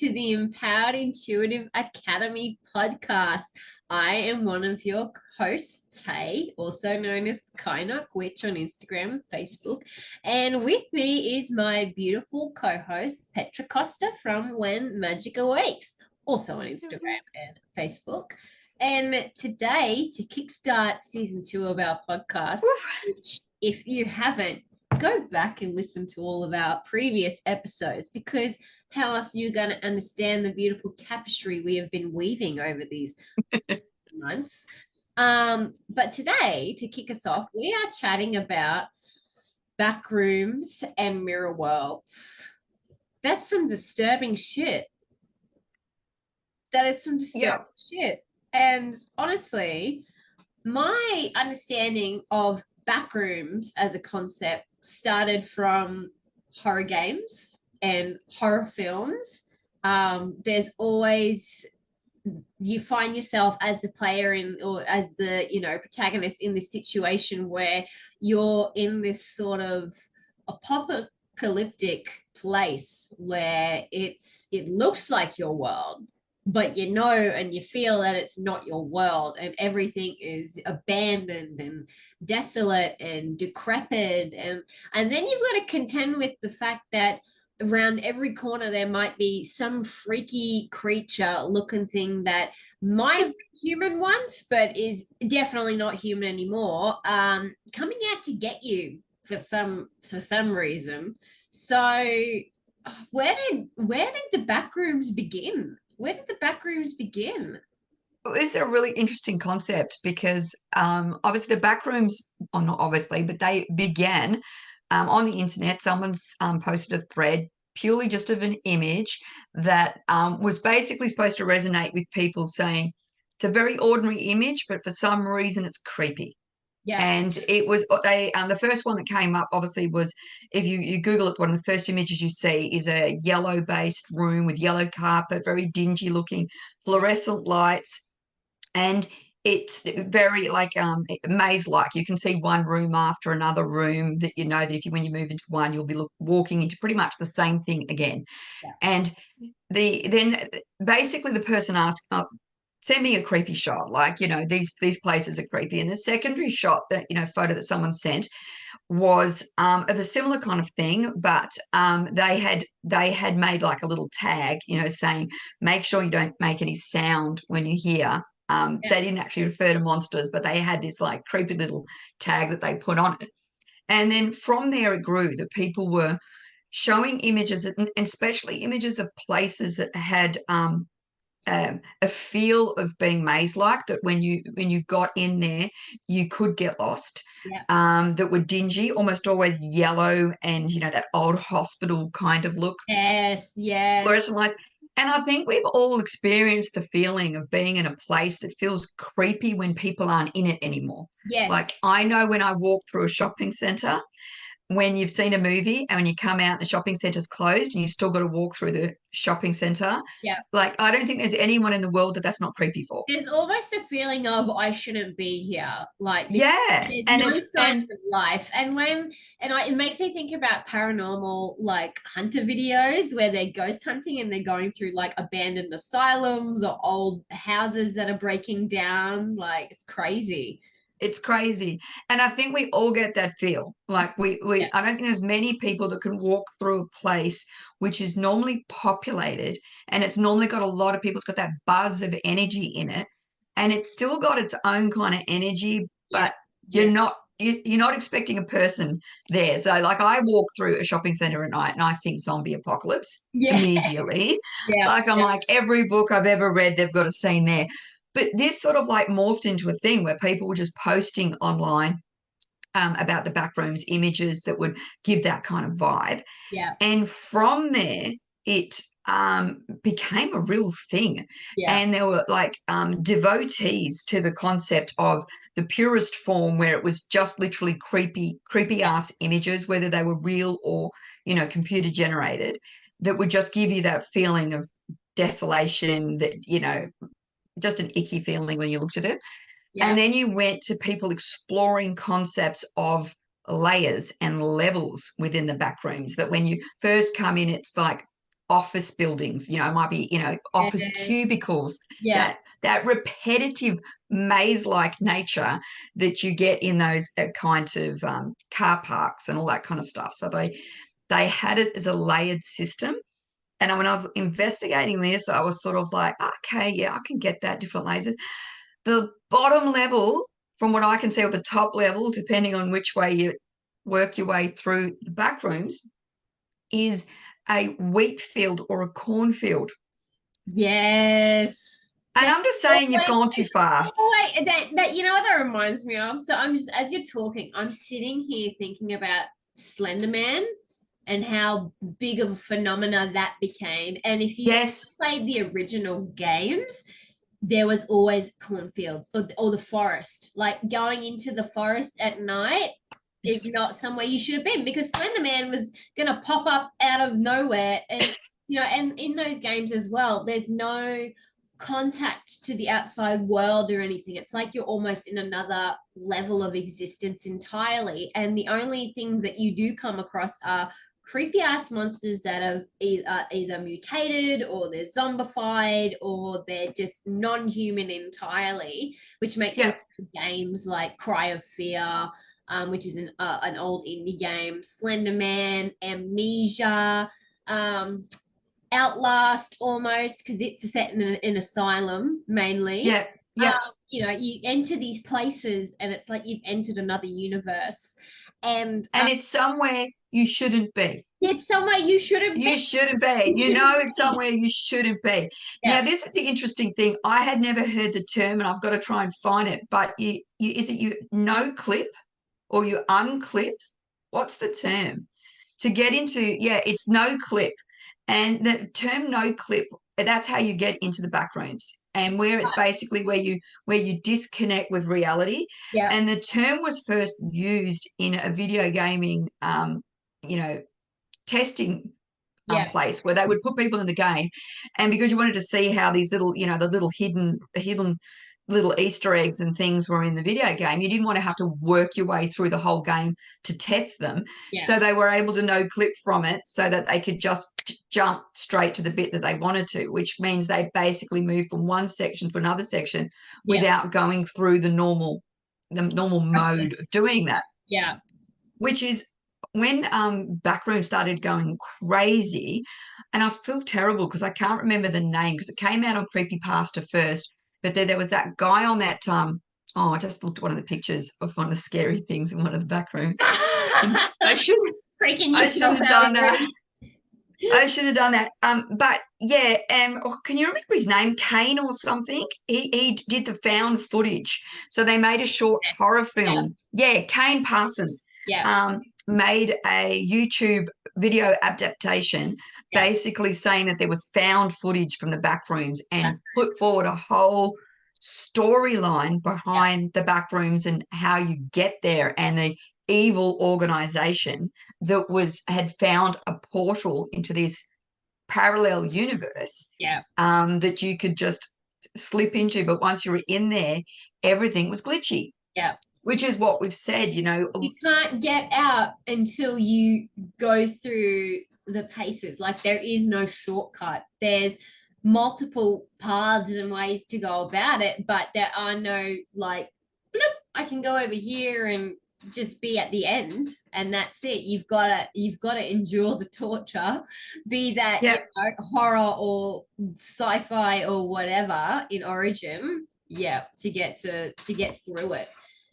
to the Empowered Intuitive Academy podcast. I am one of your hosts, Tay, also known as Kainuk Witch on Instagram and Facebook. And with me is my beautiful co-host, Petra Costa from When Magic Awakes, also on Instagram and Facebook. And today, to kickstart season 2 of our podcast, which if you haven't, go back and listen to all of our previous episodes, because how else are you going to understand the beautiful tapestry we have been weaving over these months? But today, to kick us off, we are chatting about Backrooms and Mirror Worlds. That's some disturbing shit. That is some disturbing shit. And honestly, my understanding of Backrooms as a concept started from horror games and horror films. There's always, you find yourself as the player in, or as the, protagonist in this situation where you're in this sort of apocalyptic place where it looks like your world, but you know and you feel that it's not your world, and everything is abandoned and desolate and decrepit, and then you've got to contend with the fact that around every corner there might be some freaky creature looking thing that might have been human once but is definitely not human anymore, coming out to get you for some reason. So where did the Backrooms begin? Where did the Backrooms begin? Well, this is a really interesting concept because obviously the Backrooms, or not obviously, but they began on the internet. Someone's posted a thread purely just of an image that was basically supposed to resonate with people, saying it's a very ordinary image, but for some reason it's creepy. Yeah. And it was the first one that came up, obviously, was, if you Google it, one of the first images you see is a yellow-based room with yellow carpet, very dingy looking, fluorescent lights, and it's very like maze-like. You can see one room after another room that you know that when you move into one, you'll be walking into pretty much the same thing again. Yeah. And then basically the person asked, send me a creepy shot, like, these places are creepy. And the secondary shot, that photo that someone sent, was of a similar kind of thing, but they had made like a little tag, saying, make sure you don't make any sound when you hear. They didn't actually refer to monsters, but they had this like creepy little tag that they put on it. And then from there it grew that people were showing images, and especially images of places that had a feel of being maze-like, that when you got in there, you could get lost. Yeah. That were dingy, almost always yellow, and that old hospital kind of look. Yes, yes. Fluorescent lights. And I think we've all experienced the feeling of being in a place that feels creepy when people aren't in it anymore. Yes. Like, I know when I walk through a shopping center, when you've seen a movie and when you come out, the shopping center's closed and you still got to walk through the shopping center. Yeah. Like, I don't think there's anyone in the world that's not creepy for. There's almost a feeling of I shouldn't be here. Like, yeah, there's and no signs of life. And it makes me think about paranormal, like, hunter videos where they're ghost hunting and they're going through like abandoned asylums or old houses that are breaking down. Like, it's crazy. It's crazy. And I think we all get that feel. Like I don't think there's many people that can walk through a place which is normally populated, and it's normally got a lot of people. It's got that buzz of energy in it, and it's still got its own kind of energy, but you're not expecting a person there. So like, I walk through a shopping center at night and I think zombie apocalypse immediately. Like, I'm like, every book I've ever read, they've got a scene there. But this sort of like morphed into a thing where people were just posting online about the Backrooms images that would give that kind of vibe. Yeah. And from there, it became a real thing. Yeah. And there were like devotees to the concept of the purest form, where it was just literally creepy ass images, whether they were real or, computer generated, that would just give you that feeling of desolation, that, just an icky feeling when you looked at it. And then you went to people exploring concepts of layers and levels within the Backrooms, that when you first come in, it's like office buildings, it might be, office cubicles, Yeah. that repetitive maze-like nature that you get in those kind of car parks and all that kind of stuff. So they had it as a layered system. And when I was investigating this, I was sort of like, okay, yeah, I can get that, different lasers. The bottom level, from what I can see, or the top level, depending on which way you work your way through the back rooms, is a wheat field or a cornfield. Yes. And I'm just saying you've gone too far. Oh, wait, that you know what that reminds me of? So I'm just, as you're talking, I'm sitting here thinking about Slender Man and how big of a phenomena that became. And if you played the original games, there was always cornfields or the forest. Like going into the forest at night is not somewhere you should have been, because Slender Man was going to pop up out of nowhere. And, and in those games as well, there's no contact to the outside world or anything. It's like you're almost in another level of existence entirely. And the only things that you do come across are creepy ass monsters that have either mutated, or they're zombified, or they're just non-human entirely, which makes games like Cry of Fear, which is an old indie game, Slender Man, Amnesia, Outlast, almost, because it's set in an asylum mainly. You enter these places and it's like you've entered another universe, and it's somewhere you shouldn't be. It's somewhere you shouldn't be. You shouldn't be. It's somewhere you shouldn't be. Now, this is the interesting thing. I had never heard the term, and I've got to try and find it. But is it you no clip or you unclip? What's the term? To get into, it's no clip. And the term no clip, that's how you get into the back rooms, and where it's basically where you disconnect with reality. And the term was first used in a video gaming testing place where they would put people in the game, and because you wanted to see how these little, the little hidden little Easter eggs and things were in the video game, you didn't want to have to work your way through the whole game to test them. So they were able to no clip from it so that they could just jump straight to the bit that they wanted to, which means they basically moved from one section to another section without going through the normal mode of doing that. Which is when Backroom started going crazy, and I feel terrible because I can't remember the name, because it came out on Creepypasta first, but there was that guy on that I just looked at one of the pictures of one of the scary things in one of the back rooms. I should have done that. I should have done that. But can you remember his name? Kane or something? He did the found footage. So they made a short horror film. Kane Parsons. Made a YouTube video adaptation, basically saying that there was found footage from the back rooms, and put forward a whole storyline behind the back rooms and how you get there, and the evil organization that had found a portal into this parallel universe that you could just slip into. But once you were in there, everything was glitchy. Which is what we've said, you can't get out until you go through the paces. Like, there is no shortcut. There's multiple paths and ways to go about it, but there are no like, bloop, I can go over here and just be at the end, and that's it. You've got to endure the torture, be that horror or sci-fi or whatever in Origin, to get through it.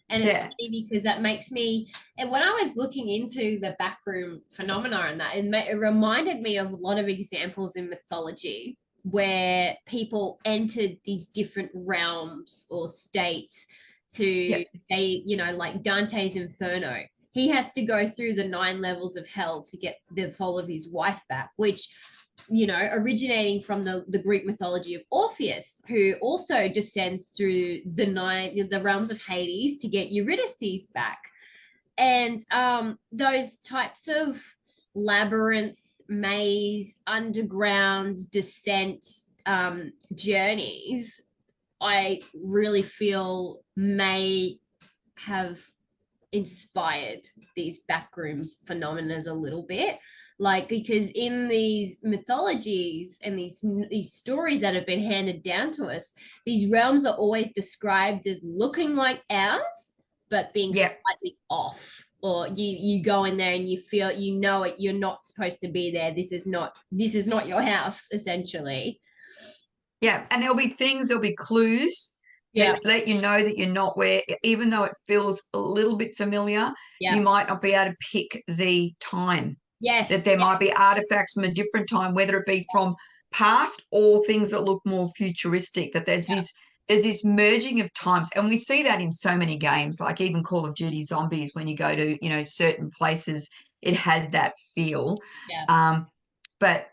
And it's funny because that makes me, and when I was looking into the backroom phenomena and that, it reminded me of a lot of examples in mythology where people entered these different realms or states to, like Dante's Inferno. He has to go through the 9 levels of hell to get the soul of his wife back, which, originating from the Greek mythology of Orpheus, who also descends through the realms of Hades to get Eurydice back. And those types of labyrinth, maze, underground descent journeys, I really feel may have inspired these backrooms phenomena a little bit, like, because in these mythologies and these stories that have been handed down to us, these realms are always described as looking like ours but being slightly off, or you go in there and you feel, you know it, you're not supposed to be there, this is not your house, essentially. Yeah, and there'll be clues that let you know that you're not where, even though it feels a little bit familiar, you might not be able to pick the time. Yes. That there might be artifacts from a different time, whether it be from past or things that look more futuristic, that there's this merging of times. And we see that in so many games, like even Call of Duty Zombies, when you go to, you know, certain places, it has that feel. But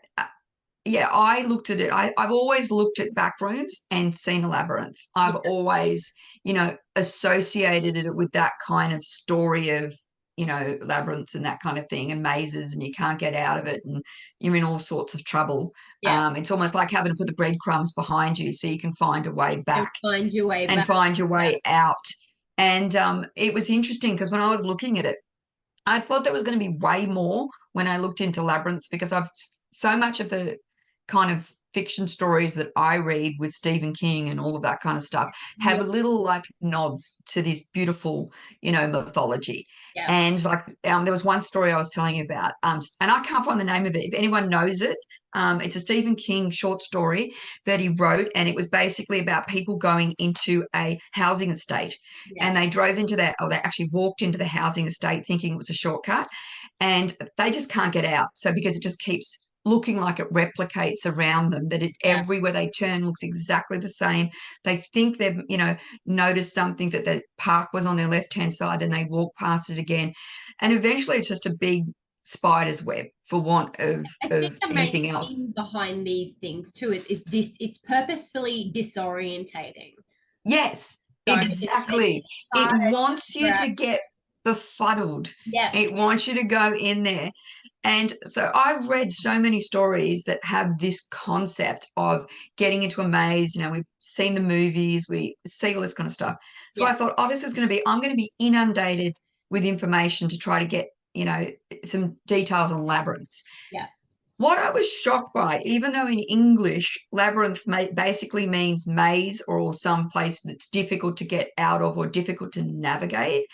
yeah, I looked at it. I've always looked at Backrooms and seen a labyrinth. I've always, you know, associated it with that kind of story of, you know, labyrinths and that kind of thing, and mazes, and you can't get out of it, and you're in all sorts of trouble. It's almost like having to put the breadcrumbs behind you so you can find a way back and find your way and back. find your way out. And it was interesting because when I was looking at it, I thought there was going to be way more when I looked into labyrinths, because I've so much of the kind of fiction stories that I read with Stephen King and all of that kind of stuff have a little like nods to this beautiful, you know, mythology. And like there was one story I was telling you about, and I can't find the name of it. If anyone knows it, it's a Stephen King short story that he wrote, and it was basically about people going into a housing estate, and they drove into that, or they actually walked into the housing estate thinking it was a shortcut, and they just can't get out. So because it just keeps looking like it replicates around them, that it everywhere they turn looks exactly the same. They think they've, you know, noticed something, that the park was on their left-hand side, and they walk past it again. And eventually it's just a big spider's web, for want of anything else. Behind these things too is it's purposefully disorientating. Yes, exactly. It wants you to get befuddled. It wants you to go in there. And so I've read so many stories that have this concept of getting into a maze. You know, we've seen the movies, we see all this kind of stuff. So I thought, oh, this is going to be, I'm going to be inundated with information to try to get, you know, some details on labyrinths. What I was shocked by, even though in English, labyrinth basically means maze or some place that's difficult to get out of or difficult to navigate.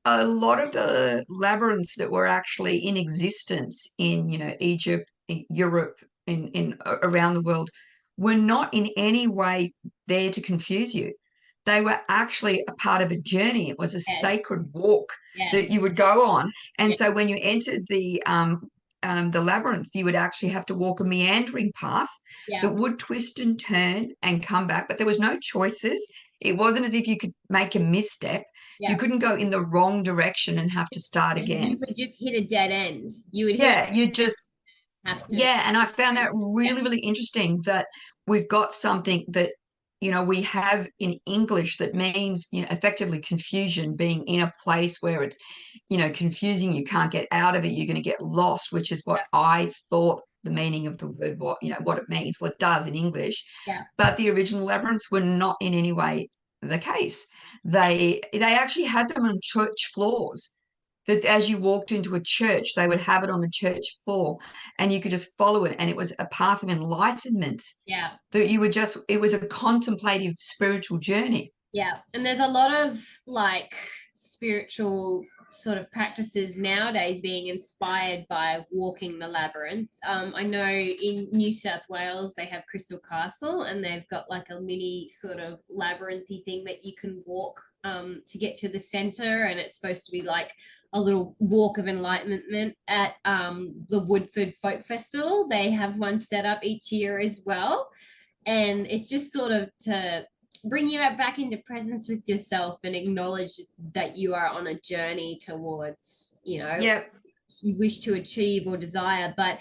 A lot of the labyrinths that were actually in existence in, you know, Egypt, in Europe, in around the world, were not in any way there to confuse you. They were actually a part of a journey. It was a sacred walk that you would go on. And so when you entered the labyrinth, you would actually have to walk a meandering path that would twist and turn and come back, but there was no choices. It wasn't as if you could make a misstep. You couldn't go in the wrong direction and have to start again. You would just hit a dead end. You would you just have to. Yeah, and I found that really, really interesting, that we've got something that, you know, we have in English that means, you know, effectively confusion, being in a place where it's, you know, confusing, you can't get out of it, you're going to get lost, which is what I thought the meaning of the word, what, you know, what it means. Well, it does in English. But the original labyrinths were not in any way the case. They actually had them on church floors, that as you walked into a church, they would have it on the church floor and you could just follow it. And it was a path of enlightenment. That you would just, it was a contemplative spiritual journey. And there's a lot of like spiritual sort of practices nowadays being inspired by walking the labyrinth. I know in New South Wales they have Crystal Castle, and they've got like a mini sort of labyrinthy thing that you can walk to get to the center, and it's supposed to be like a little walk of enlightenment. At the Woodford Folk Festival, they have one set up each year as well, and it's just sort of to bring you back into presence with yourself and acknowledge that you are on a journey towards, you know, you wish to achieve or desire. But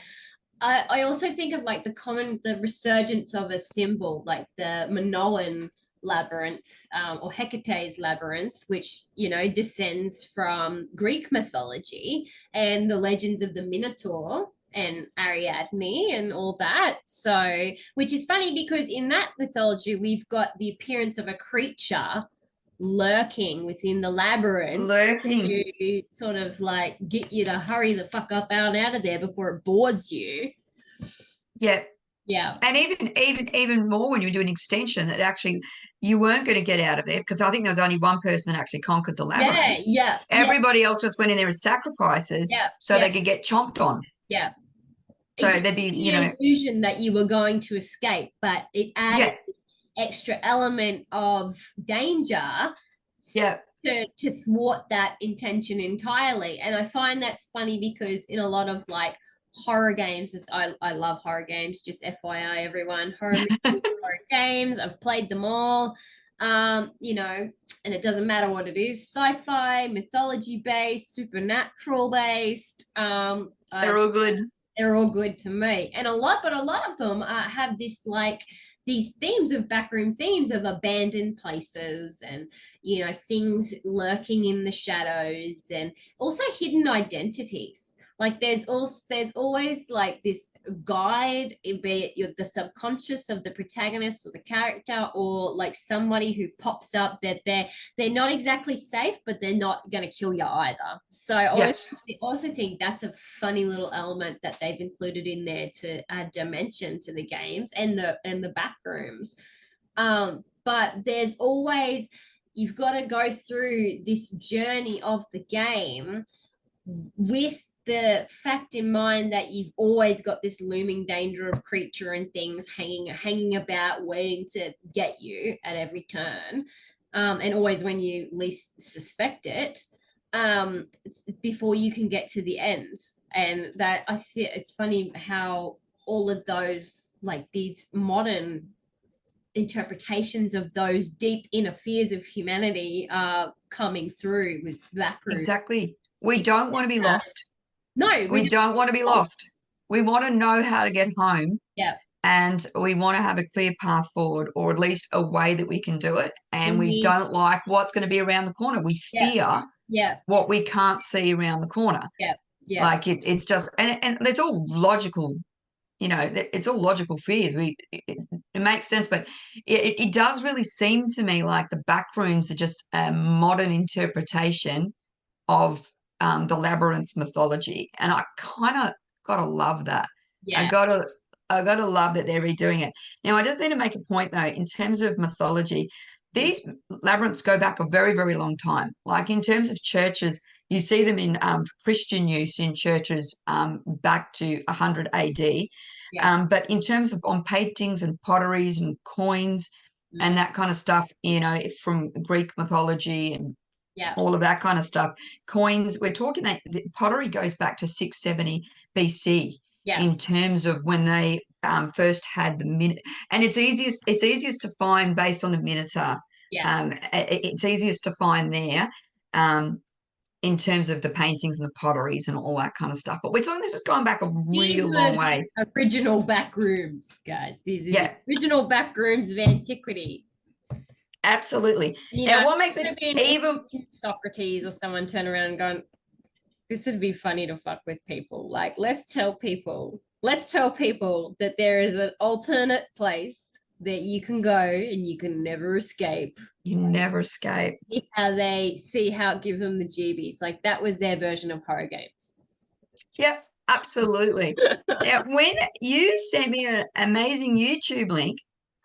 I also think of like the resurgence of a symbol like the Minoan labyrinth, or Hecate's labyrinth, which, you know, descends from Greek mythology and the legends of the Minotaur and Ariadne and all that. So, which is funny because in that mythology, we've got the appearance of a creature lurking within the labyrinth Lurking. to sort of like get you to hurry the fuck up out of there before it boards you. Yeah. Yeah. And even more when you do an extension that actually you weren't going to get out of there, because I think there was only one person that actually conquered the labyrinth. Yeah. Everybody else just went in there as sacrifices so they could get chomped on. Yeah. So it there'd be, the illusion that you were going to escape, but it added extra element of danger to thwart that intention entirely. And I find that's funny because in a lot of like horror games, I love horror games, just FYI everyone, horror movies, horror games, I've played them all. You know, and it doesn't matter what it is, sci-fi, mythology based, supernatural based. They're all good. They're all good to me. And a lot of them have this like these themes of backroom themes of abandoned places and, you know, things lurking in the shadows and also hidden identities. Like there's always like this guide, be it the subconscious of the protagonist or the character, or like somebody who pops up that they're not exactly safe, but they're not going to kill you either. So I also think that's a funny little element that they've included in there to add dimension to the games and the back rooms. But there's always, you've got to go through this journey of the game with the fact in mind that you've always got this looming danger of creature and things hanging about, waiting to get you at every turn, and always when you least suspect it, before you can get to the end. And that I think it's funny how all of those, like these modern interpretations of those deep inner fears of humanity are coming through with Backrooms. Exactly. We don't want to be lost. No, we don't want to be lost. We want to know how to get home. Yeah. And we want to have a clear path forward, or at least a way that we can do it. And we don't like what's going to be around the corner. We fear what we can't see around the corner. Yeah. Yeah. Like it's just, and it's all logical, you know, it's all logical fears. It makes sense, but it does really seem to me like the Backrooms are just a modern interpretation of the labyrinth mythology, and I kind of gotta love that. I gotta love that they're redoing it. Now, I just need to make a point though, in terms of mythology, these labyrinths go back a very, very long time. Like in terms of churches, you see them in Christian use in churches back to 100 AD. But in terms of on paintings and potteries and coins and that kind of stuff, you know, from Greek mythology and all of that kind of stuff. Coins, we're talking that pottery goes back to 670 BC in terms of when they first had the minute. And it's easiest to find based on the Minotaur. It's easiest to find there in terms of the paintings and the potteries and all that kind of stuff. But we're talking, this is going back a real long way. Original Backrooms, guys. These are the original Backrooms of antiquity. Absolutely. You know, what makes it even Socrates or someone turn around and go, this would be funny to fuck with people. Like, let's tell people that there is an alternate place that you can go and you can never escape. You never escape. See how it gives them the jeebies. Like that was their version of horror games. Yep, absolutely. Now, when you sent me an amazing YouTube link,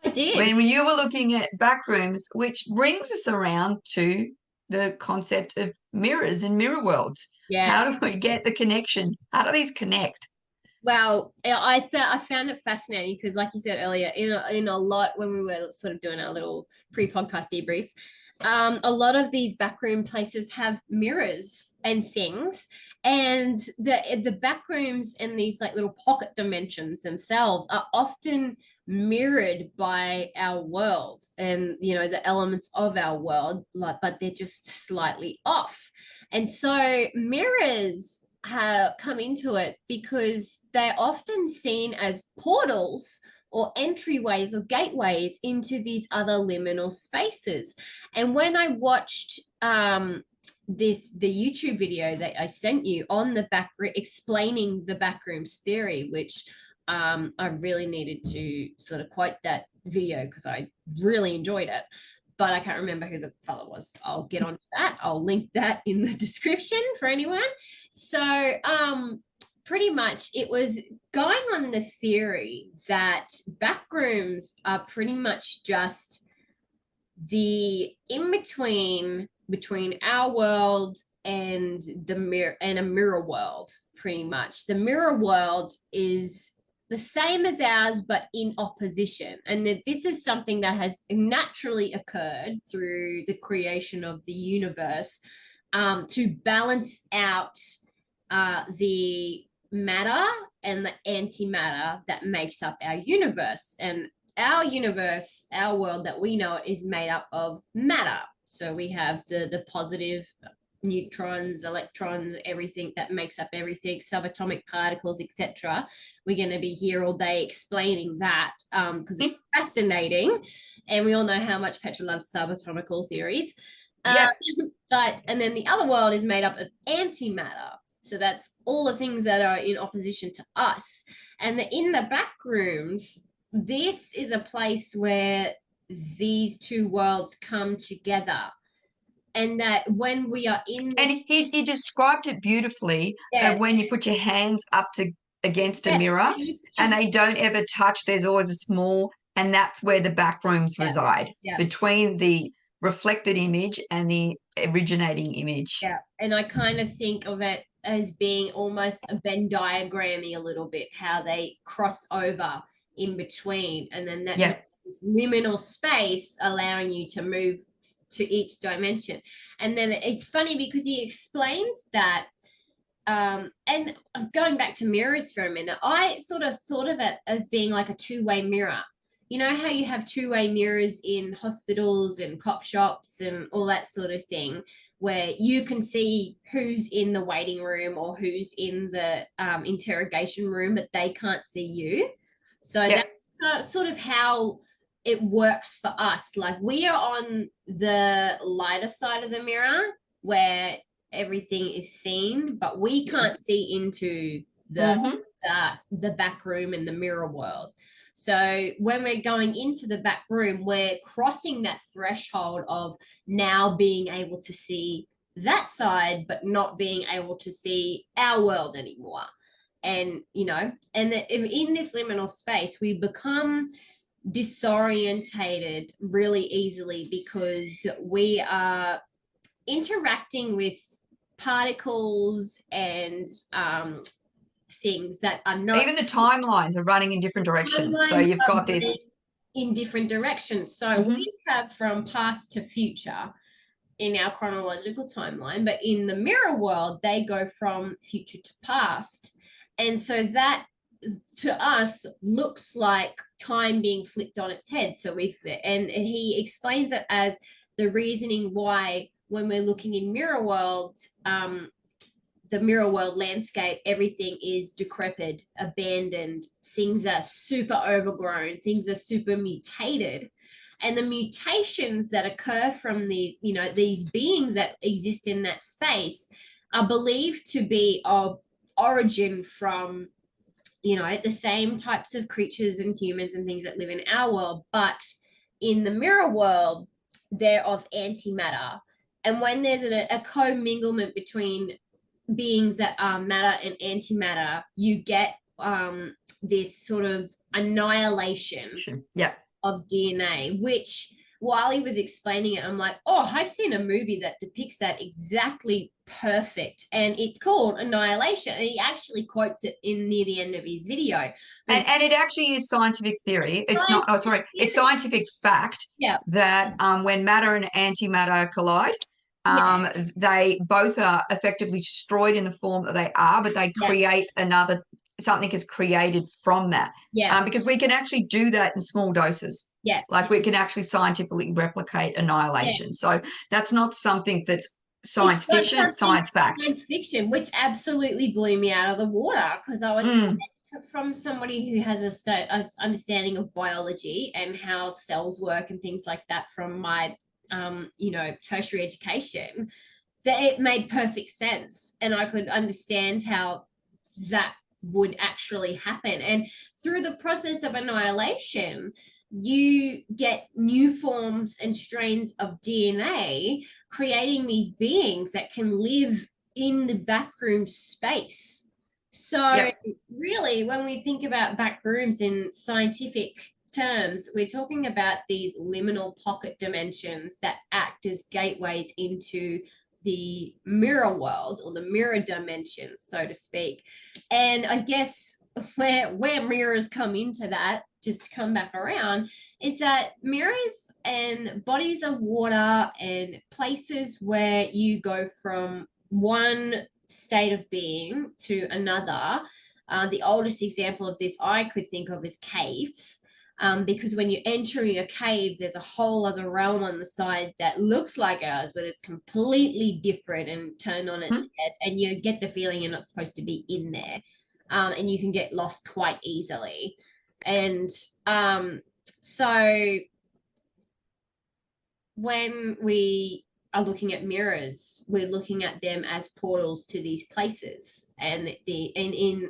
I did. When you were looking at Backrooms, which brings us around to the concept of mirrors and mirror worlds. Yes. How do we get the connection? How do these connect? Well, I found it fascinating because, like you said earlier, in a lot when we were sort of doing our little pre-podcast debrief, a lot of these backroom places have mirrors and things, and the backrooms and these like little pocket dimensions themselves are often mirrored by our world and, you know, the elements of our world, like, but they're just slightly off. And so mirrors come into it because they're often seen as portals or entryways or gateways into these other liminal spaces. And when I watched the YouTube video that I sent you on the explaining the backrooms theory, which I really needed to sort of quote that video because I really enjoyed it. but I can't remember who the fellow was. I'll get onto that. I'll link that in the description for anyone. So pretty much it was going on the theory that backrooms are pretty much just the in-between between our world and the mirror and a mirror world. Pretty much the mirror world is the same as ours but in opposition, and that this is something that has naturally occurred through the creation of the universe, to balance out the matter and the antimatter that makes up our universe. And our universe, our world that we know, is made up of matter. So we have the positive neutrons, electrons, everything that makes up everything, subatomic particles, etc. We're going to be here all day explaining that, because it's fascinating, and we all know how much Petra loves subatomical theories. Yeah. And then the other world is made up of antimatter. So that's all the things that are in opposition to us. And in the back rooms, this is a place where these two worlds come together. And that when we are in this, and he described it beautifully. yes, When you put your hands up against a yes, mirror and they don't ever touch, there's always a small, and that's where the back rooms reside, between the reflected image and the originating image. Yeah, and I kind of think of it as being almost a Venn diagrammy a little bit, how they cross over in between, and then that this liminal space allowing you to move to each dimension. And then it's funny because he explains that, and going back to mirrors for a minute, I sort of thought of it as being like a two-way mirror. You know how you have two-way mirrors in hospitals and cop shops and all that sort of thing, where you can see who's in the waiting room or who's in the interrogation room, but they can't see you. So that's sort of how it works for us. Like, we are on the lighter side of the mirror where everything is seen, but we can't see into the back room and the mirror world. So when we're going into the back room, we're crossing that threshold of now being able to see that side, but not being able to see our world anymore. And, you know, and in this liminal space, we become disorientated really easily because we are interacting with particles and things that are not, even the timelines are running in different directions. So you've got this in different directions. So we have from past to future in our chronological timeline, but in the mirror world, they go from future to past. And so that to us looks like time being flipped on its head. So and he explains it as the reasoning why when we're looking in mirror world, the mirror world landscape, everything is decrepit, abandoned, things are super overgrown, things are super mutated. And the mutations that occur from these, you know, these beings that exist in that space are believed to be of origin from, you know, the same types of creatures and humans and things that live in our world. But in the mirror world, they're of antimatter. And when there's a comminglement between beings that are matter and antimatter, you get this sort of annihilation of DNA, which while he was explaining it, I'm like, oh, I've seen a movie that depicts that exactly perfect, and it's called Annihilation, and he actually quotes it in near the end of his video. And it actually is scientific theory. It's not, it's scientific fact that when matter and antimatter collide, they both are effectively destroyed in the form that they are, but they create something is created from that. Because we can actually do that in small doses. Like we can actually scientifically replicate annihilation. So that's not something that's science fiction, it's science fact. Science fiction, which absolutely blew me out of the water, because I was from somebody who has a understanding of biology and how cells work and things like that from my you know, tertiary education, that it made perfect sense, and I could understand how that would actually happen. And through the process of annihilation, you get new forms and strains of DNA, creating these beings that can live in the backroom space. So, Yep. really, when we think about backrooms in scientific terms, we're talking about these liminal pocket dimensions that act as gateways into the mirror world or the mirror dimensions, so to speak. And I guess where mirrors come into that, just to come back around, is that mirrors and bodies of water and places where you go from one state of being to another. The oldest example of this I could think of is caves. Because when you're entering a cave, there's a whole other realm on the side that looks like ours, but it's completely different and turned on its head. And you get the feeling you're not supposed to be in there. And you can get lost quite easily. And so when we are looking at mirrors, we're looking at them as portals to these places. And in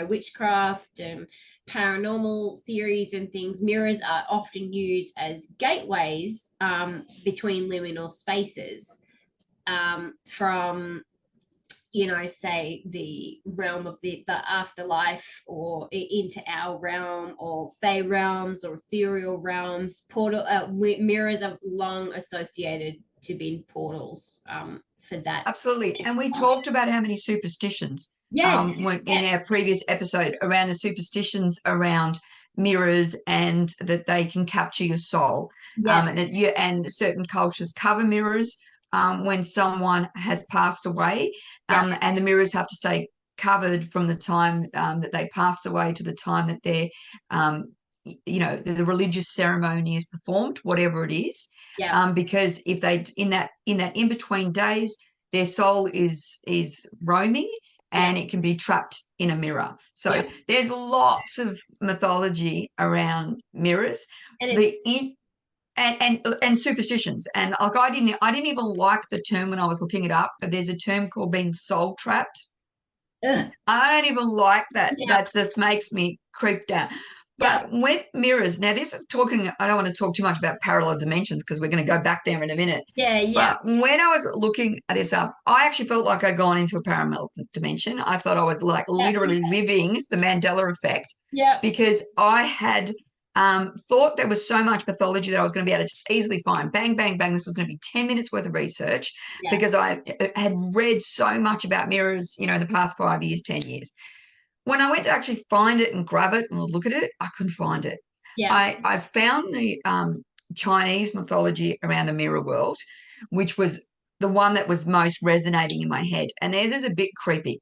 witchcraft and paranormal theories and things, mirrors are often used as gateways between liminal spaces, from say the realm of the afterlife or into our realm, or fey realms or ethereal realms. Mirrors are long associated to being portals for that. Absolutely. And we talked about how many superstitions Yes, in our yes, previous episode around the superstitions around mirrors, and that they can capture your soul. yeah, And certain cultures cover mirrors when someone has passed away, yeah, and the mirrors have to stay covered from the time that they passed away to the time that um, the religious ceremony is performed, whatever it is. yeah, Because if they in that in between days, their soul is roaming, yeah, and it can be trapped in a mirror. So yeah. there's lots of mythology around mirrors. And it's The in, and superstitions. And like I didn't even like the term when I was looking it up, but there's a term called being soul trapped. ugh, I don't even like that. yeah, That just makes me creep down. yeah, But with mirrors, now this is talking, I don't want to talk too much about parallel dimensions because we're going to go back there in a minute. yeah, yeah, But when I was looking at this up, I actually felt like I'd gone into a parallel dimension. I thought I was like yeah, literally living the Mandela effect, yeah, because I had thought there was so much mythology that I was going to be able to just easily find bang, bang, bang. This was going to be 10 minutes worth of research, yeah, because I had read so much about mirrors, in the past 5 years, 10 years. When I went to actually find it and grab it and look at it, I couldn't find it. yeah, I found the Chinese mythology around the mirror world, which was the one that was most resonating in my head. And theirs is a bit creepy.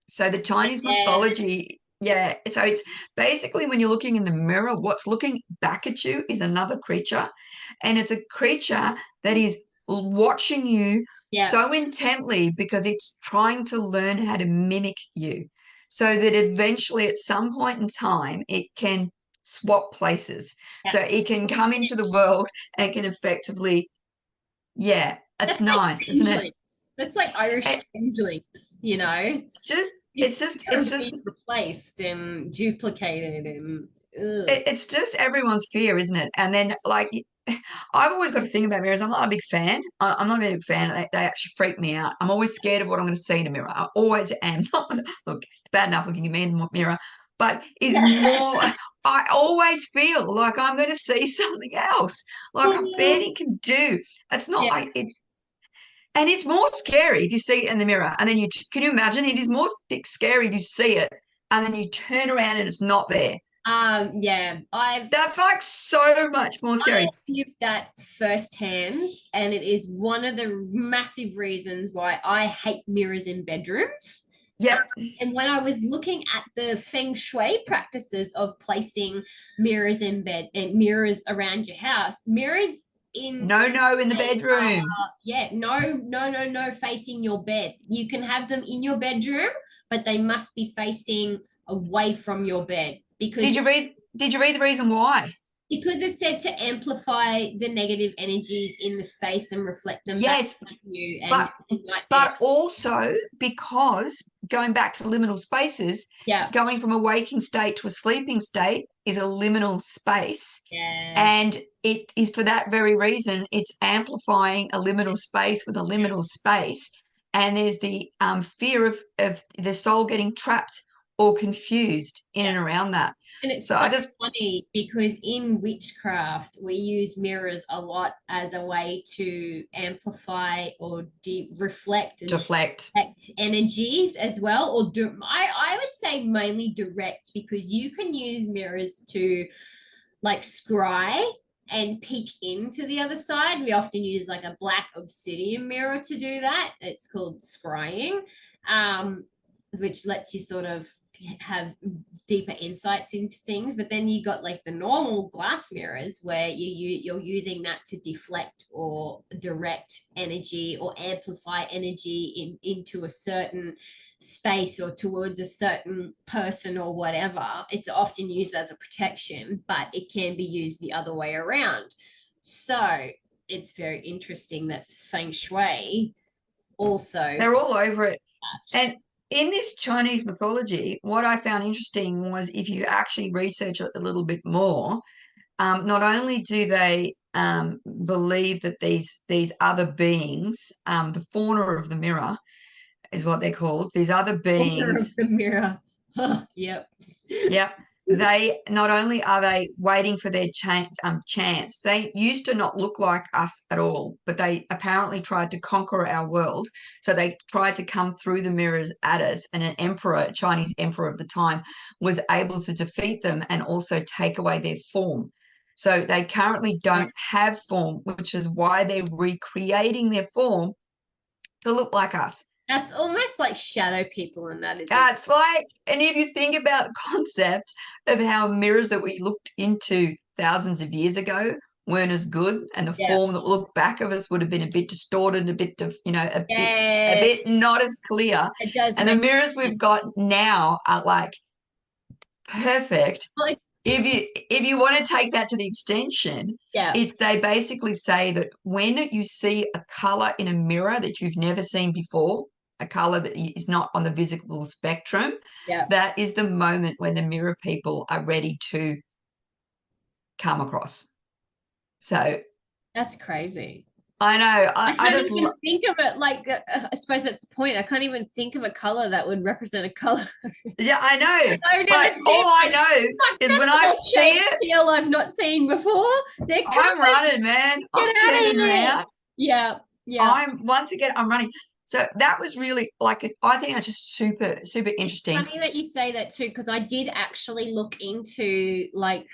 So the Chinese yeah. mythology, yeah. So it's basically when you're looking in the mirror, what's looking back at you is another creature. And it's a creature that is watching you Yeah. so intently because it's trying to learn how to mimic you. So that eventually at some point in time it can swap places. Yeah. So it can come into the world and can effectively, yeah, it's That's like nice, isn't it? changelings. That's like Irish changelings, It's just, It's fear of being replaced and duplicated and ugh. it's just everyone's fear, isn't it? And then, like, I've always got a thing about mirrors. I'm not a big fan. I'm not a big fan. They actually freak me out. I'm always scared of what I'm going to see in a mirror. I always am. Look, it's bad enough looking at me in the mirror, but is more. I always feel like I'm going to see something else. Like I barely can do. It's not Yeah. like it. And it's more scary if you see it in the mirror. And then can you imagine? It is more scary if you see it and then you turn around and it's not there. Yeah, That's like so much more I scary. lived that firsthand, and it is one of the massive reasons why I hate mirrors in bedrooms. Um, Yep. and when I was looking at the feng shui practices of placing mirrors in bed and mirrors around your house, mirrors in No, feng no, in the shui bedroom. yeah, no facing your bed. You can have them in your bedroom, but they must be facing away from your bed Did because you read? Did you read the reason why? Because it's said to amplify the negative energies in the space and reflect them back Yes, to you and but nightmare. but also because going back to liminal spaces, Yeah. going from a waking state to a sleeping state is a liminal space. Yeah. And it is for that very reason, it's amplifying a liminal space with a liminal space. And there's the fear of the soul getting trapped or confused in Yeah. and around that. And it's So so I just funny because in witchcraft, we use mirrors a lot as a way to amplify or reflect and deflect. direct energies as well. Or I would say mainly direct, because you can use mirrors to like scry and peek into the other side. We often use like a black obsidian mirror to do that. It's called scrying, which lets you sort of have deeper insights into things. But then you got like the normal glass mirrors where you're using that to deflect or direct energy or amplify energy into a certain space or towards a certain person or whatever. It's often used as a protection, but it can be used the other way around. So it's very interesting that feng shui also. They're all over it. And in this Chinese mythology, what I found interesting was if you actually research it a little bit more, not only do they believe that these other beings, the fauna of the mirror is what they're called, these other Owner of beings, the mirror. Yep. yeah, they not only are they waiting for their chance, they used to not look like us at all, but they apparently tried to conquer our world. So they tried to come through the mirrors at us, and an emperor, a Chinese emperor of the time, was able to defeat them and also take away their form. So they currently don't have form, which is why they're recreating their form to look like us. That's almost like shadow people, and that isn't. It's like, and if you think about the concept of how mirrors that we looked into thousands of years ago weren't as good, and the Yeah. form that looked back of us would have been a bit distorted, a bit of, a Yeah. bit not as clear. It does And the make mirrors we've got sense. now are like perfect. Well, it's, If you want to take that to the extension, yeah. it's they basically say that when you see a color in a mirror that you've never seen before, a color that is not on the visible spectrum, Yeah. that is the moment when the mirror people are ready to come across. So That's crazy. I know, I I can't just even think of it like, I suppose that's the point. I can't even think of a color that would represent a color. yeah, I know, I've but never seen all I like know is when I see shape it, feel I've not seen before. They're I'm coming. running, man. I'm Get out of turning here. around. Yeah. Yeah. I'm running. So that was really like, I think that's just super, super It's interesting. funny that you say that too, because I did actually look into like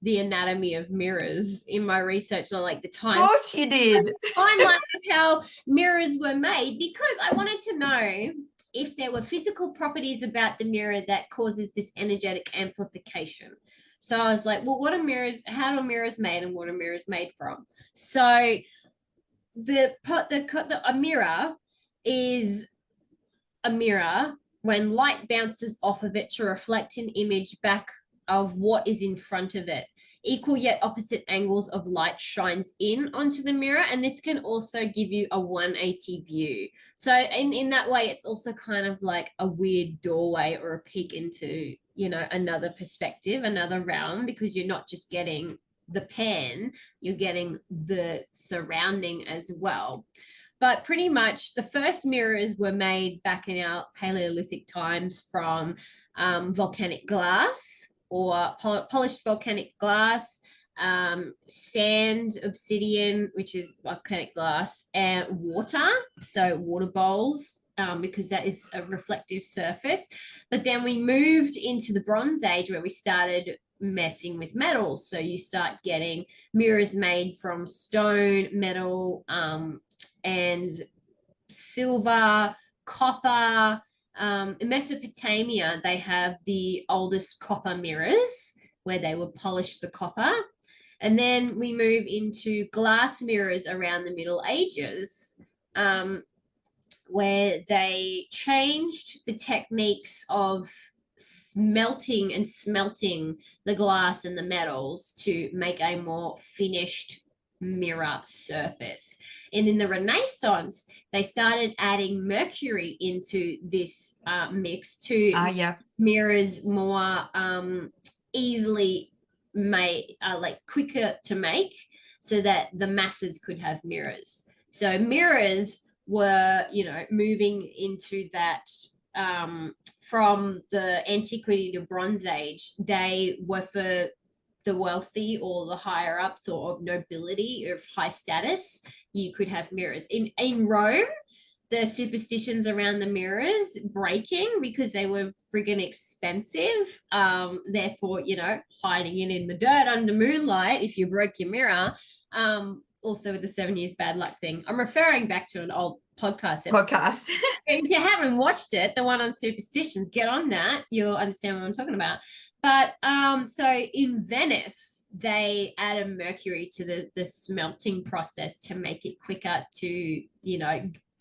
the anatomy of mirrors in my research on like the Of course you did. timeline of how mirrors were made, because I wanted to know if there were physical properties about the mirror that causes this energetic amplification. So I was like, well, what are mirrors? How are mirrors made, and what are mirrors made from? So a mirror is a mirror when light bounces off of it to reflect an image back of what is in front of it. Equal yet opposite angles of light shines in onto the mirror, and this can also give you a 180 view. So in that way, it's also kind of like a weird doorway or a peek into, another perspective, another realm, because you're not just getting the pan, you're getting the surrounding as well. But pretty much the first mirrors were made back in our Paleolithic times from volcanic glass or polished volcanic glass, sand, obsidian, which is volcanic glass, and water. So water bowls, because that is a reflective surface. But then we moved into the Bronze Age where we started messing with metals. So you start getting mirrors made from stone, metal, and silver, copper. In Mesopotamia, they have the oldest copper mirrors where they would polish the copper. And then we move into glass mirrors around the Middle Ages, where they changed the techniques of melting and smelting the glass and the metals to make a more finished mirror surface. And in the Renaissance, they started adding mercury into this mix to Yeah. mirrors more easily made, like quicker to make, so that the masses could have mirrors. So mirrors were, moving into that from the antiquity to Bronze Age. They were for the wealthy or the higher ups or of nobility, of high status. You could have mirrors. In Rome, the superstitions around the mirrors breaking because they were friggin' expensive. Therefore, hiding it in the dirt under moonlight if you broke your mirror. Also with the 7 years bad luck thing. I'm referring back to an old podcast episode. If you haven't watched it, the one on superstitions, get on that. You'll understand what I'm talking about. But so in Venice, they added mercury to the smelting process to make it quicker to,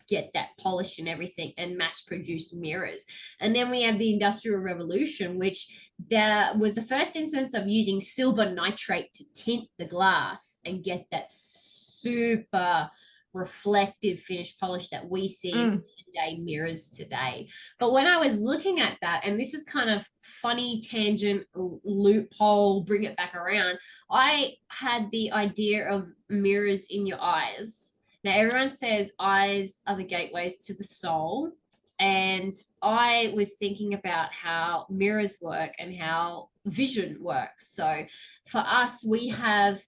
get that polish and everything and mass produce mirrors. And then we have the Industrial Revolution, which was the first instance of using silver nitrate to tint the glass and get that super reflective finished polish that we see in day mirrors today. But when I was looking at that, and this is kind of funny tangent loophole, bring it back around, I had the idea of mirrors in your eyes. Now, everyone says eyes are the gateways to the soul. And I was thinking about how mirrors work and how vision works. So for us, we have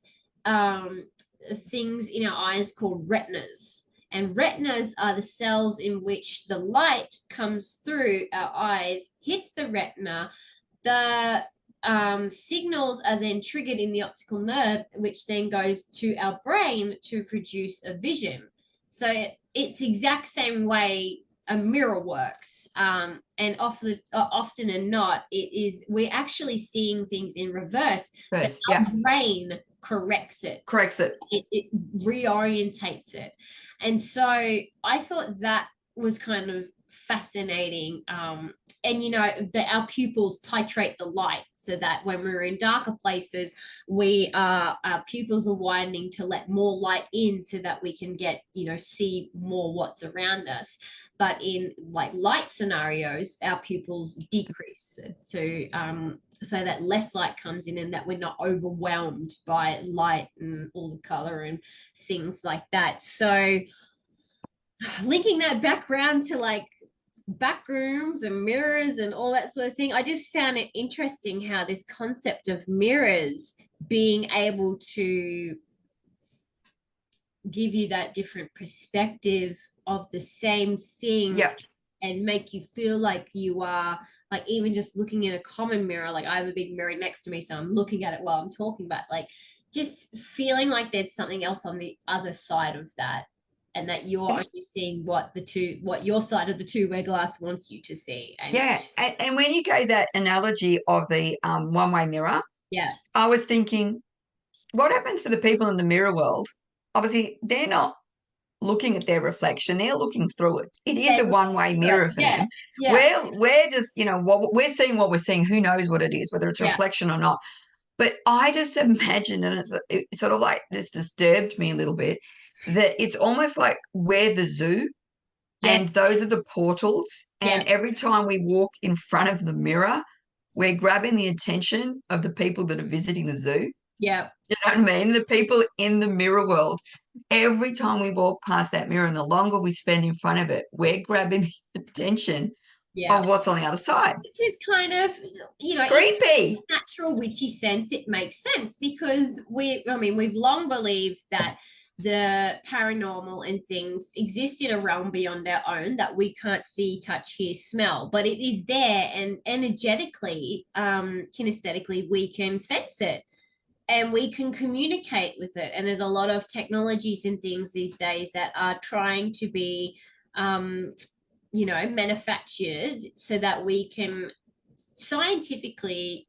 things in our eyes called retinas. And retinas are the cells in which the light comes through our eyes, hits the retina. The signals are then triggered in the optical nerve, which then goes to our brain to produce a vision. So it's the exact same way a mirror works. And often and not, we're actually seeing things in reverse. But our brain corrects it. It reorientates it. And so I thought that was kind of fascinating. And our pupils titrate the light so that when we're in darker places, our pupils are widening to let more light in so that we can get, see more what's around us. But in like light scenarios, our pupils decrease so that less light comes in and that we're not overwhelmed by light and all the color and things like that. So linking that background to like backrooms and mirrors and all that sort of thing, I just found it interesting how this concept of mirrors being able to give you that different perspective of the same thing and make you feel like you are, like, even just looking in a common mirror, like I have a big mirror next to me, so I'm looking at it while I'm talking, but like just feeling like there's something else on the other side of that, and that you're only seeing what your side of the two-way glass wants you to see. And when you gave that analogy of the one-way mirror, I was thinking, what happens for the people in the mirror world? Obviously, they're not looking at their reflection; they're looking through it. It is a one-way mirror for them. We're just, what we're seeing. Who knows what it is, whether it's a reflection or not. But I just imagined, and it's sort of like this disturbed me a little bit, that it's almost like we're the zoo, and those are the portals. And every time we walk in front of the mirror, we're grabbing the attention of the people that are visiting the zoo. Yeah. You know what I mean? The people in the mirror world. Every time we walk past that mirror and the longer we spend in front of it, we're grabbing the attention of what's on the other side. Which is kind of, creepy. In a natural witchy sense, it makes sense because we've long believed that the paranormal and things exist in a realm beyond our own that we can't see, touch, hear, smell, but it is there, and energetically, kinesthetically, we can sense it and we can communicate with it. And there's a lot of technologies and things these days that are trying to be manufactured so that we can scientifically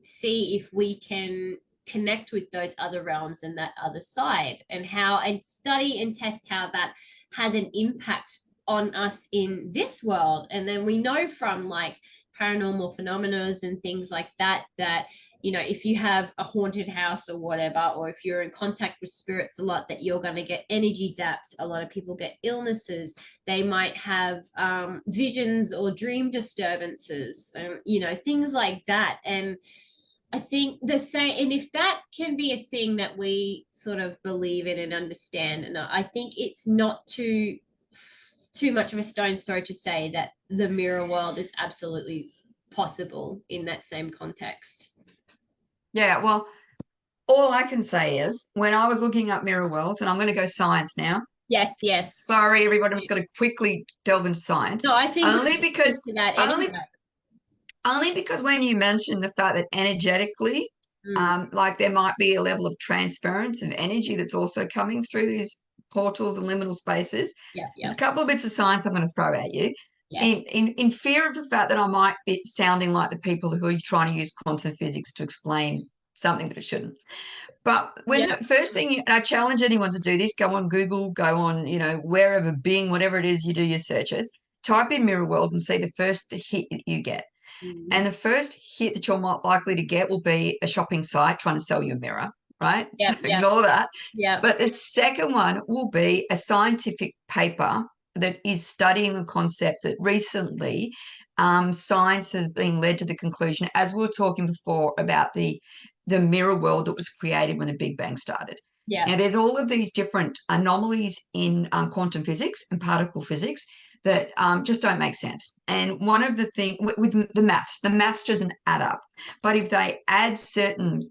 see if we can connect with those other realms and that other side, and study and test how that has an impact on us in this world. And then we know from like paranormal phenomena and things like that, that, you know, if you have a haunted house or whatever, or if you're in contact with spirits a lot, that you're going to get energy zapped. A lot of people get illnesses. They might have visions or dream disturbances, you know, things like that. And I think the same, and if that can be a thing that we sort of believe in and understand, and I think it's not too much of a stone's throw to say that the mirror world is absolutely possible in that same context. Yeah, well, all I can say is when I was looking up mirror worlds, and I'm going to go science now. Yes, yes. Sorry, everybody, I'm just going to quickly delve into science. No, I think only because anyway. only because when you mentioned the fact that energetically, like there might be a level of transference of energy that's also coming through these portals and liminal spaces. Yeah, There's a couple of bits of science I'm going to throw at you. Yes. In fear of the fact that I might be sounding like the people who are trying to use quantum physics to explain something that it shouldn't. But when the first thing, and I challenge anyone to do this, go on Google, go on, you know, wherever, Bing, whatever it is you do your searches, type in mirror world and see the first hit that you get. And the first hit that you're more likely to get will be a shopping site trying to sell you a mirror, right? Yeah, So ignore that. Yeah. But the second one will be a scientific paper that is studying the concept that recently science has been led to the conclusion, as we were talking before about the mirror world that was created when the Big Bang started. Yeah. Now, there's all of these different anomalies in quantum physics and particle physics that just don't make sense. And one of the things with the maths doesn't add up. But if they add certain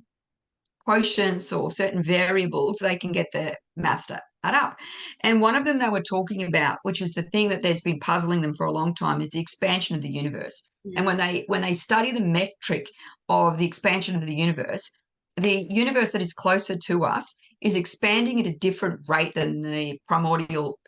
quotients or certain variables, they can get the maths to add up. And one of them they were talking about, which is the thing that there's been puzzling them for a long time, is the expansion of the universe. And when they study the metric of the expansion of the universe that is closer to us is expanding at a different rate than the primordial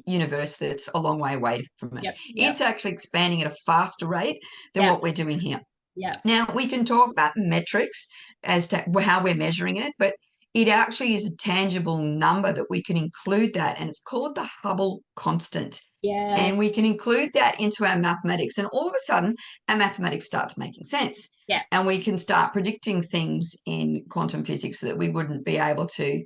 universe that's a long way away from us. It's actually expanding at a faster rate than what we're doing here. Yeah. Now, we can talk about metrics as to how we're measuring it, but it actually is a tangible number that we can include that, and it's called the Hubble constant. Yeah. And we can include that into our mathematics, and all of a sudden, our mathematics starts making sense. Yeah. And we can start predicting things in quantum physics that we wouldn't be able to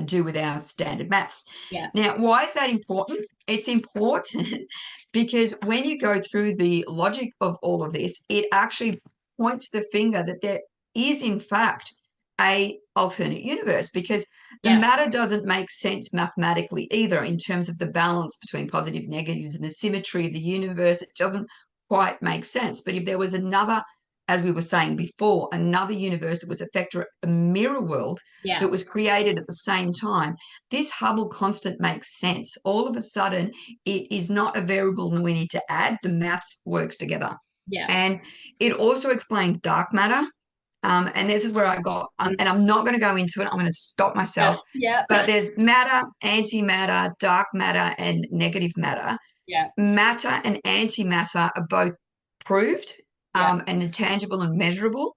do with our standard maths. Yeah. Now, why is that important? It's important because when you go through the logic of all of this, it actually points the finger that there is, in fact, a alternate universe, because the matter doesn't make sense mathematically either in terms of the balance between positive negatives and the symmetry of the universe. It doesn't quite make sense. But if there was another, as we were saying before, another universe that was a mirror world that was created at the same time, this Hubble constant makes sense. All of a sudden, it is not a variable that we need to add. The maths works together. Yeah. And it also explains dark matter. And this is where I got, and I'm not going to go into it. I'm going to stop myself. Yeah. But there's matter, antimatter, dark matter, and negative matter. Yeah. Matter and antimatter are both proved and tangible and measurable.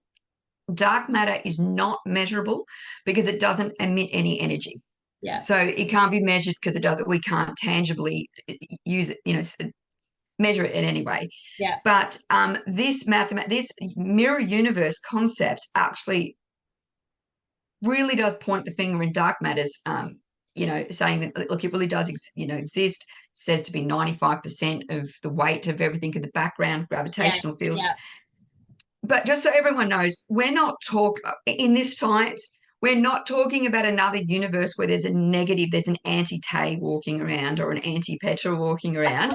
Dark matter is not measurable because it doesn't emit any energy. Yeah. So it can't be measured because it doesn't. We can't tangibly use it, measure it in any way. Yeah. But this mirror universe concept actually really does point the finger in dark matters. Saying that, look, it really does, exist. It says to be 95% of the weight of everything in the background, gravitational fields. Yeah. But just so everyone knows, we're not in this science. We're not talking about another universe where there's an anti-Tay walking around or an anti-Petra walking around.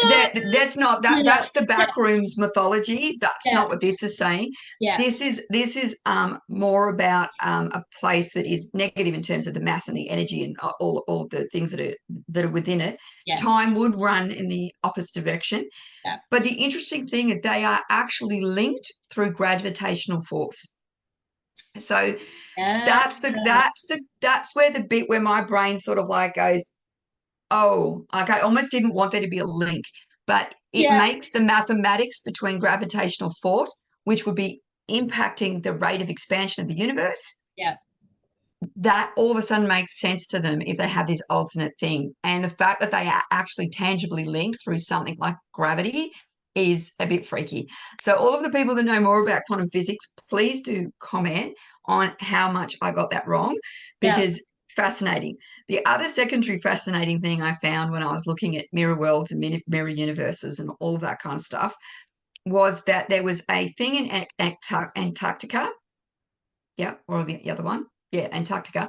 That's not that. That's the Backrooms mythology. That's not what this is saying. Yeah. This is more about a place that is negative in terms of the mass and the energy and all of the things that are within it. Yes. Time would run in the opposite direction. Yeah. But the interesting thing is they are actually linked through gravitational force. So that's where the bit where my brain sort of like goes, oh, like I almost didn't want there to be a link, but it makes the mathematics between gravitational force, which would be impacting the rate of expansion of the universe. Yeah. That all of a sudden makes sense to them if they have this alternate thing. And the fact that they are actually tangibly linked through something like gravity is a bit freaky. So all of the people that know more about quantum physics, please do comment on how much I got that wrong, because fascinating. The other secondary fascinating thing I found when I was looking at mirror worlds and mirror universes and all of that kind of stuff was that there was a thing in Antarctica. Yeah, or the other one. Yeah, Antarctica.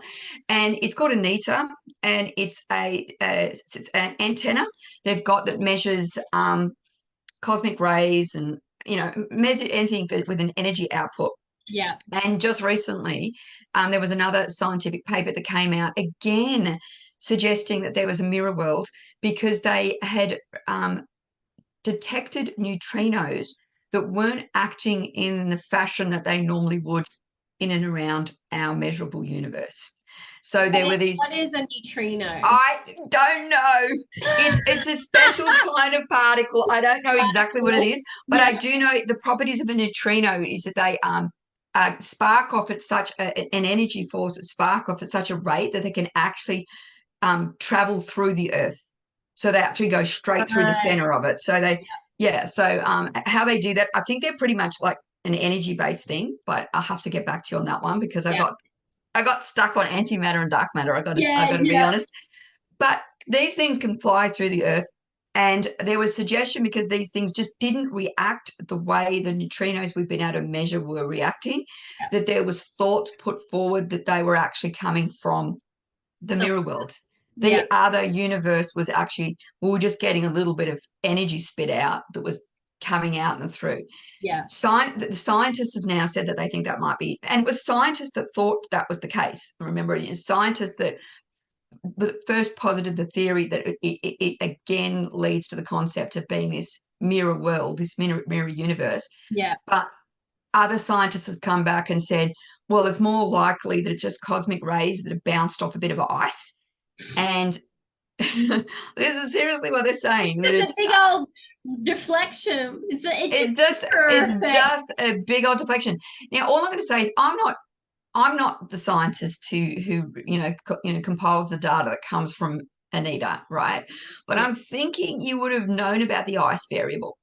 And it's called a NETA, and it's it's an antenna they've got that measures cosmic rays and, measure anything with an energy output. Yeah. And just recently, there was another scientific paper that came out again suggesting that there was a mirror world because they had detected neutrinos that weren't acting in the fashion that they normally would in and around our measurable universe. So there were these. What is a neutrino? I don't know. It's a special kind of particle. I don't know exactly what it is, but I do know the properties of a neutrino is that they spark off at such an energy force that spark off at such a rate that they can actually travel through the Earth. So they actually go straight through the center of it. So how they do that, I think they're pretty much like an energy-based thing, but I'll have to get back to you on that one because I got stuck on antimatter and dark matter. I got to be honest. But these things can fly through the Earth. And there was suggestion because these things just didn't react the way the neutrinos we've been able to measure were reacting, that there was thought put forward that they were actually coming from the mirror world. The other universe was actually, we were just getting a little bit of energy spit out that was coming out and through. Yeah. The scientists have now said that they think that might be, and it was scientists that thought that was the case. Remember, scientists that first posited the theory that it again leads to the concept of being this mirror world, this mirror universe. Yeah. But other scientists have come back and said, well, it's more likely that it's just cosmic rays that have bounced off a bit of ice. And this is seriously what they're saying. It's a big old deflection. It's just a big old deflection. Now, all I'm going to say is I'm not the scientist who compiles the data that comes from Anita, right? But I'm thinking you would have known about the ice variable.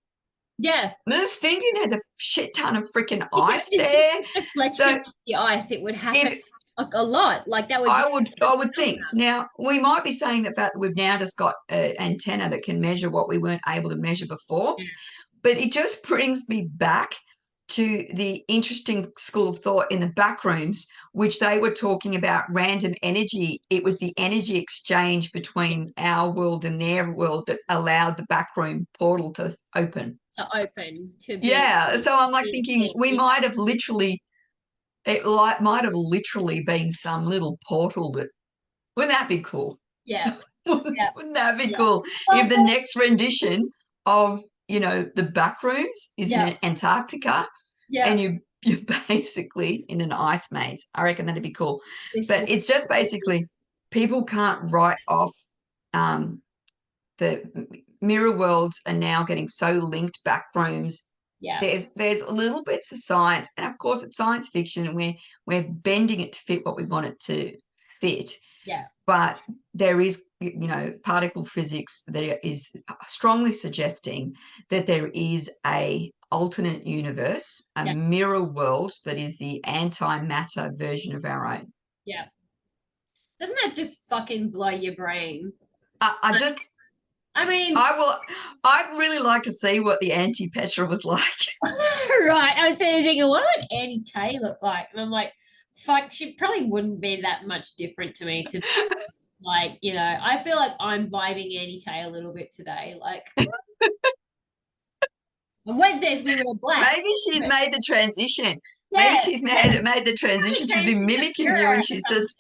Yeah. I'm just thinking there's a shit ton of freaking ice there. Deflection of the ice, it would happen a lot. Like that would. I would think. Now we might be saying the fact that we've now just got an antenna that can measure what we weren't able to measure before, but it just brings me back to the interesting school of thought in the Backrooms, which they were talking about random energy. It was the energy exchange between our world and their world that allowed the backroom portal to open. So I'm like thinking we might have literally. It might have literally been some little portal that. Wouldn't that be cool? Yeah. Wouldn't that be cool if the next rendition of the Backrooms is in Antarctica and you're basically in an ice maze? I reckon that'd be cool. But it's just basically people can't write off the mirror worlds are now getting so linked. Backrooms. Yeah. There's little bits of science, and of course it's science fiction, and we're bending it to fit what we want it to fit. Yeah. But there is, particle physics that is strongly suggesting that there is a alternate universe, a mirror world that is the antimatter version of our own. Yeah. Doesn't that just fucking blow your brain? I'd really like to see what the anti-Petra was like. Right. I was thinking, what would Annie Tay look like? And I'm like, fuck, she probably wouldn't be that much different to me. I feel like I'm vibing Annie Tay a little bit today. Like, on Wednesdays we wear black. Maybe she's made the transition. Yeah. Maybe she's made the transition. She's been mimicking you, and she's just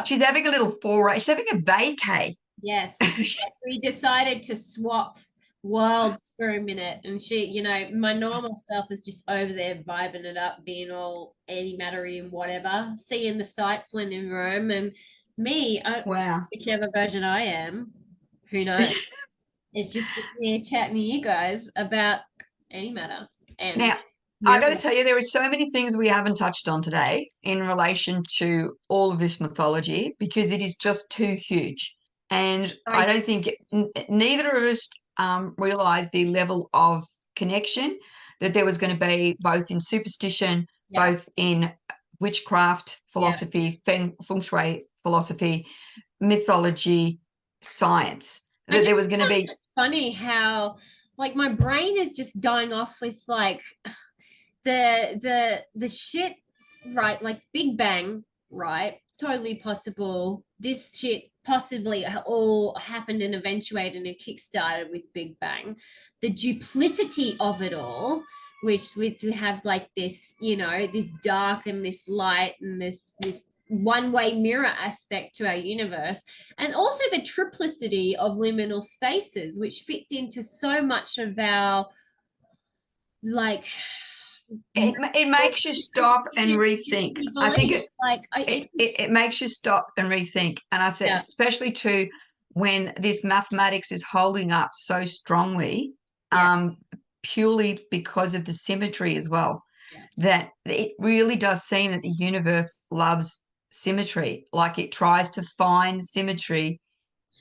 she's having a little foray. She's having a vacay. Yes. We decided to swap worlds for a minute, and she, my normal self is just over there vibing it up, being all antimattery and whatever, seeing the sights when in Rome, and me, whichever version I am, who knows, is just sitting here chatting to you guys about antimatter. And now, I got to tell you, there are so many things we haven't touched on today in relation to all of this mythology because it is just too huge. And I don't think neither of us realize the level of connection, that there was going to be both in superstition, Yeah. both in witchcraft philosophy, feng shui philosophy, mythology, science, that there was going to be. Funny how like my brain is just going off with like the shit, right? Like Big Bang, right? Totally possible. This shit possibly all happened and eventuated and kick-started with Big Bang. The duplicity of it all, which we have like this, you know, this dark and this light and this one-way mirror aspect to our universe, and also the triplicity of liminal spaces, which fits into so much of our like It makes you stop and rethink. I think it makes you stop and rethink. And I said, especially too, when this mathematics is holding up so strongly, purely because of the symmetry as well, that it really does seem that the universe loves symmetry. Like it tries to find symmetry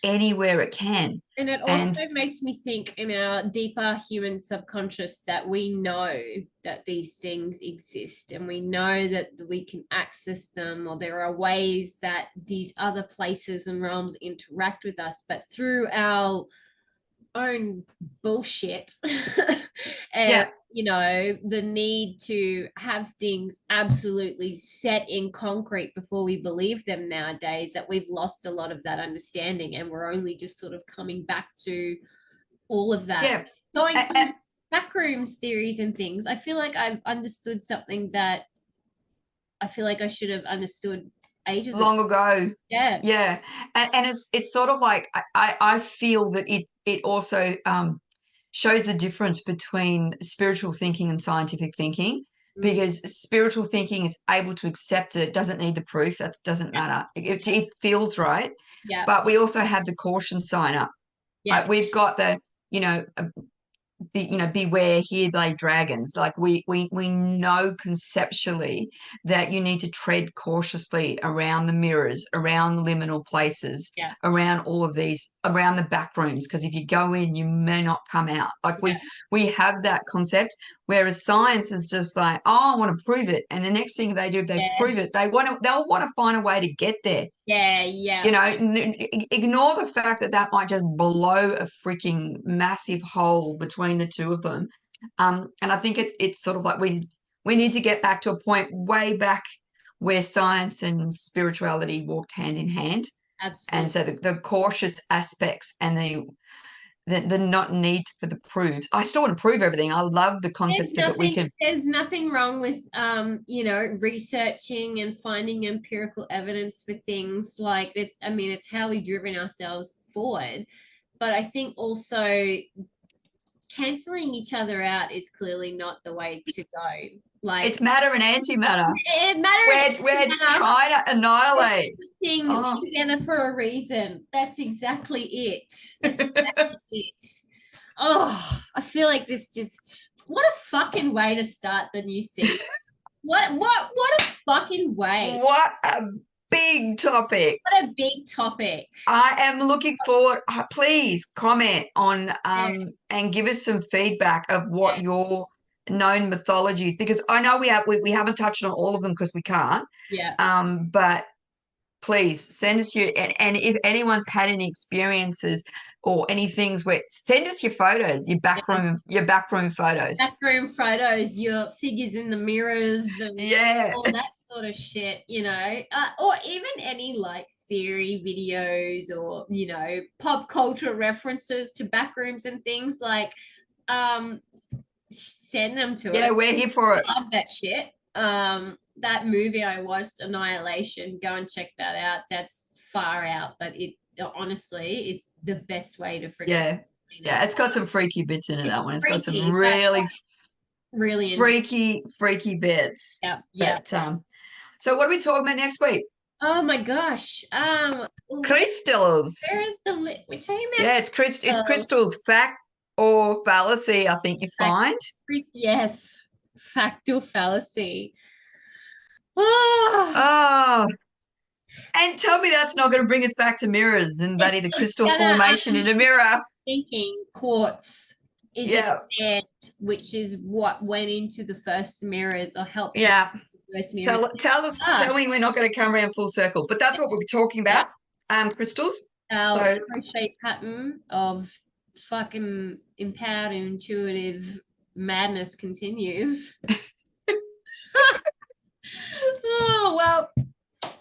anywhere it can. And it also makes me think in our deeper human subconscious that we know that these things exist and we know that we can access them, or there are ways that these other places and realms interact with us, but through our own bullshit and you know, the need to have things absolutely set in concrete before we believe them nowadays, that we've lost a lot of that understanding and we're only just sort of coming back to all of that. Going through backrooms theories and things, I feel like I've understood something that I feel like I should have understood ages ago. Yeah. And it's sort of like I feel that it also shows the difference between spiritual thinking and scientific thinking, because spiritual thinking is able to accept it, doesn't need the proof, that doesn't matter. It feels right. But we also have the caution sign up. Like we've got the, you know, beware, here lay dragons. Like we know conceptually that you need to tread cautiously around the mirrors, around liminal places, around all of these, around the back rooms, because if you go in, you may not come out. Like we have that concept, whereas science is just like, oh, I want to prove it, and the next thing they do, if they prove it, they'll want to find a way to get there. You know, ignore the fact that that might just blow a freaking massive hole between the two of them. And I think it's sort of like we need to get back to a point way back where science and spirituality walked hand in hand. Absolutely. And so the cautious aspects and the not need for the proofs. I still want to prove everything. I love the concept that we can. There's nothing wrong with you know, researching and finding empirical evidence for things. Like it's how we've driven ourselves forward. But I think also canceling each other out is clearly not the way to go. Like it's matter and antimatter. We're trying to annihilate together for a reason. That's exactly it. That's exactly it. Oh, I feel like this just, what a fucking way to start the new season. What a fucking way. What a big topic. What a big topic. I am looking forward. Please comment on and give us some feedback of what your known mythologies, because I know we haven't touched on all of them because we can't. But please send us your, and if anyone's had any experiences or any things, where send us your photos, your backroom photos. Backroom photos, your figures in the mirrors and all that sort of shit, you know. Or even any like theory videos or, you know, pop culture references to backrooms and things, like send them to us. Yeah, we're here for it. I love that shit. That movie I watched, Annihilation, go and check that out. That's far out, but it honestly, it's the best way to forget. Yeah, it's got some freaky bits in it, that one. It's got some really freaky bits. Yeah. So what are we talking about next week? Oh my gosh. Crystals. Where is we're talking about? Yeah, it's crystals. Fact or fallacy, I think you find. Yes. Fact or fallacy. Oh. And tell me that's not going to bring us back to mirrors and the crystal formation in a mirror. Thinking quartz is Yeah. it which is what went into the first mirrors or helped Yeah. the first mirrors. Tell me we're not going to come around full circle, but that's what we'll be talking about. Crystals. Our crochet pattern of fucking empowered intuitive madness continues. Oh, well,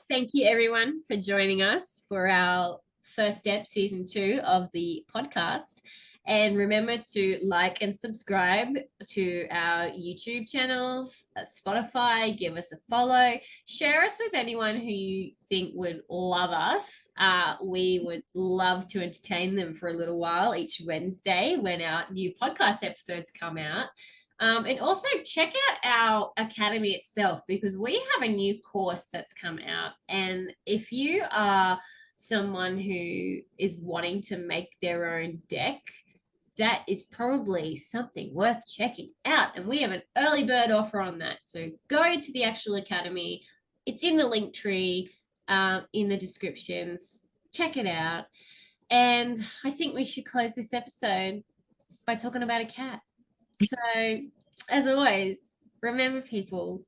thank you everyone for joining us for our first step season 2 of the podcast. And remember to like and subscribe to our YouTube channels, Spotify, give us a follow, share us with anyone who you think would love us. We would love to entertain them for a little while each Wednesday when our new podcast episodes come out. And also check out our academy itself, because we have a new course that's come out. And if you are someone who is wanting to make their own deck, that is probably something worth checking out. And we have an early bird offer on that. So go to the actual academy. It's in the link tree, in the descriptions. Check it out. And I think we should close this episode by talking about a cat. So, as always, remember, people,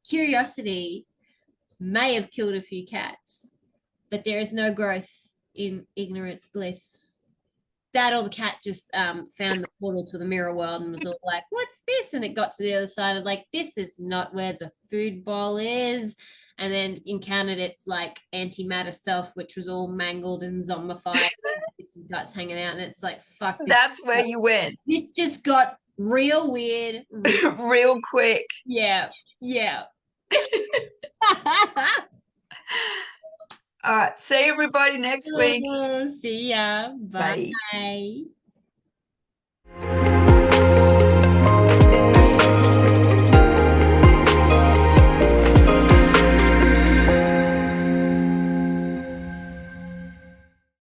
curiosity may have killed a few cats, but there is no growth in ignorant bliss. That or the cat just found the portal to the mirror world and was all like, what's this? And it got to the other side of like, this is not where the food bowl is. And then encountered its like antimatter self, which was all mangled and zombified. Its guts hanging out. And it's like, fuck. That's where you went. This just got real weird. Real quick. Yeah. Yeah. All right. See everybody next week. See ya. Bye. Bye.